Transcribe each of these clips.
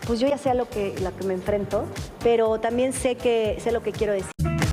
pues yo ya sé a lo que me enfrento, pero también sé lo que quiero decir.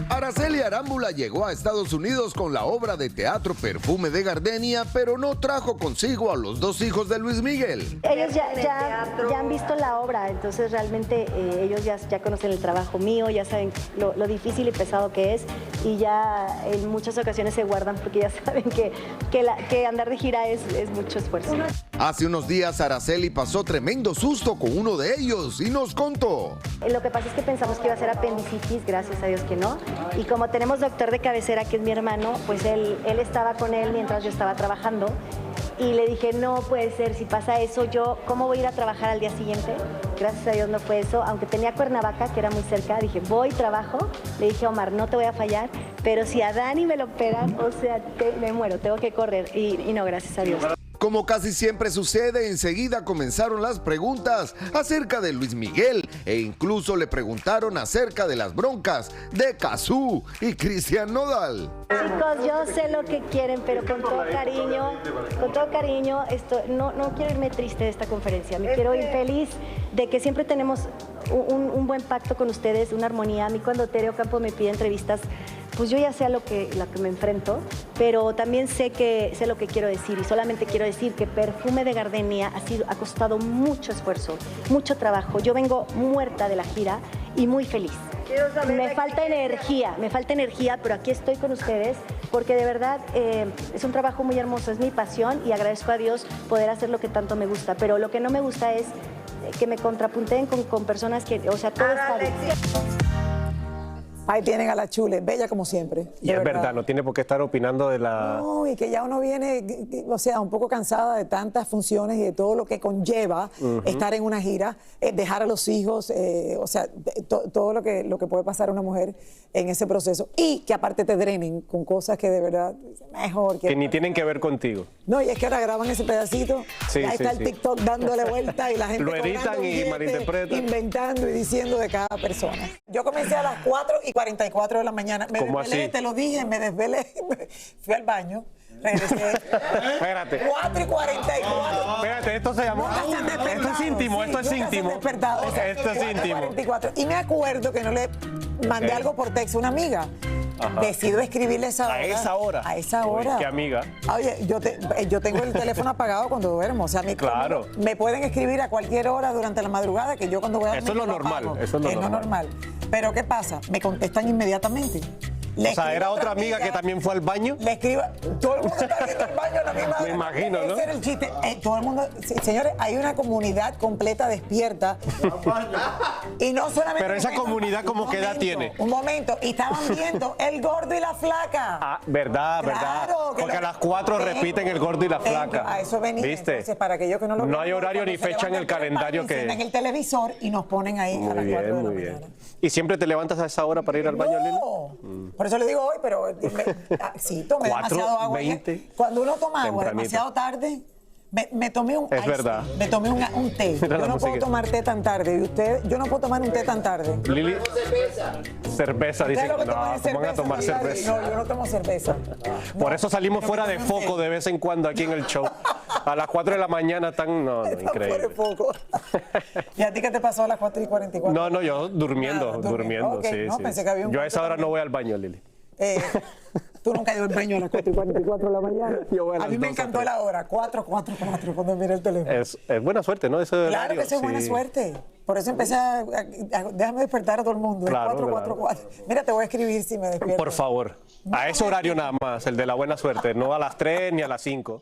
Araceli Arámbula llegó a Estados Unidos con la obra de teatro Perfume de Gardenia, pero no trajo consigo a los dos hijos de Luis Miguel. Ellos ya han visto la obra, entonces realmente ellos ya conocen el trabajo mío, ya saben lo difícil y pesado que es, y ya en muchas ocasiones se guardan porque ya saben que andar de gira es mucho esfuerzo. Hace unos días Araceli pasó tremendo susto con uno de ellos y nos contó. Lo que pasa es que pensamos que iba a ser apendicitis, gracias a Dios que no. Y como tenemos doctor de cabecera, que es mi hermano, pues él estaba con él mientras yo estaba trabajando. Y le dije, no puede ser, si pasa eso, yo, ¿cómo voy a ir a trabajar al día siguiente? Gracias a Dios no fue eso. Aunque tenía Cuernavaca, que era muy cerca, dije, voy, trabajo. Le dije, Omar, no te voy a fallar, pero si a Dani me lo operan, o sea, me muero, tengo que correr. Y no, gracias a Dios. Como casi siempre sucede, enseguida comenzaron las preguntas acerca de Luis Miguel e incluso le preguntaron acerca de las broncas de Cazzu y Cristian Nodal. Chicos, yo sé lo que quieren, pero con todo cariño, no quiero irme triste de esta conferencia, me quiero ir feliz de que siempre tenemos un buen pacto con ustedes, una armonía. A mí cuando Tere Ocampo me pide entrevistas, pues yo ya sé a lo que me enfrento, pero también sé lo que quiero decir, y solamente quiero decir que Perfume de Gardenia ha costado mucho esfuerzo, mucho trabajo. Yo vengo muerta de la gira y muy feliz. Me falta energía, pero aquí estoy con ustedes porque de verdad es un trabajo muy hermoso, es mi pasión y agradezco a Dios poder hacer lo que tanto me gusta, pero lo que no me gusta es que me contrapunteen con personas que, o sea, todo está bien. Ahí tienen a la Chule, bella como siempre. Y es verdad, no tiene por qué estar opinando de la... No, y que ya uno viene, o sea, un poco cansada de tantas funciones y de todo lo que conlleva estar en una gira, dejar a los hijos, o sea, todo lo que puede pasar a una mujer en ese proceso. Y que aparte te drenen con cosas que de verdad, mejor. Que ni tienen que ver contigo. No, y es que ahora graban ese pedacito, sí, y ahí está el TikTok dándole vuelta y la gente lo editan y malinterpretan. Inventando y diciendo de cada persona. Yo comencé a las 4:44 de la mañana. Me desvelé, te lo dije, me desvelé. Fui al baño, regresé. Espérate. 4:44. Espérate, esto se llamó... Esto es íntimo, esto es íntimo. Esto es íntimo. 4:44. Y me acuerdo que no le mandé algo por texto a una amiga. Ajá. Decido escribirle esa hora. ¿A esa hora? A esa hora. ¿Qué amiga? Oye, yo tengo el teléfono apagado cuando duermo. O sea, claro. Me pueden escribir a cualquier hora durante la madurada que yo cuando voy a dormir. Eso es lo normal. Eso es lo normal. Pero ¿qué pasa? Me contestan inmediatamente. O sea, ¿era otra amiga que también fue al baño? Le escribo, todo el mundo está viendo el baño a la misma hora. Me imagino, ¿no? Ese era el chiste. Todo el mundo, señores, hay una comunidad completa despierta. Y no solamente... Pero esa comunidad, ¿cómo qué edad tiene? Un momento, y estaban viendo El Gordo y la Flaca. Ah, verdad. Porque a las 4 repiten El Gordo y la Flaca. A eso venía. ¿Viste? Entonces, para aquellos que no lo No hay horario ni fecha en el calendario que... En el televisor y nos ponen ahí a las 4 de la mañana. ¿Y siempre te levantas a esa hora para ir al baño, Lili? No, por eso le digo hoy, pero sí, tomé demasiado agua. 20. Cuando uno toma agua demasiado tarde, me tomé un Es verdad. Me tomé un té. Yo no puedo tomar té tan tarde. Y usted, yo no puedo tomar un té tan tarde. Lili, cerveza, dice. No, ¿cómo van a tomar cerveza? No, yo no tomo cerveza. Por eso salimos fuera de foco de vez en cuando aquí en el show. A las 4 de la mañana están... No, increíble. Fuera de foco. ¿Y a ti qué te pasó a las 4:44? No, yo durmiendo. Okay, Sí, no, sí. pensé que había un... Yo a esa hora no voy al baño, Lili. Tú nunca has ido al baño a las 4:44 de la mañana. A mí me encantó la hora, 4:44, cuando miré el teléfono. Es buena suerte, ¿no? Ese claro horario, que eso es buena suerte. Por eso empecé a déjame despertar a todo el mundo. Claro, 4:44. Mira, te voy a escribir si me despierto. Por favor. A ese horario nada más, el de la buena suerte. No a las 3 ni a las 5.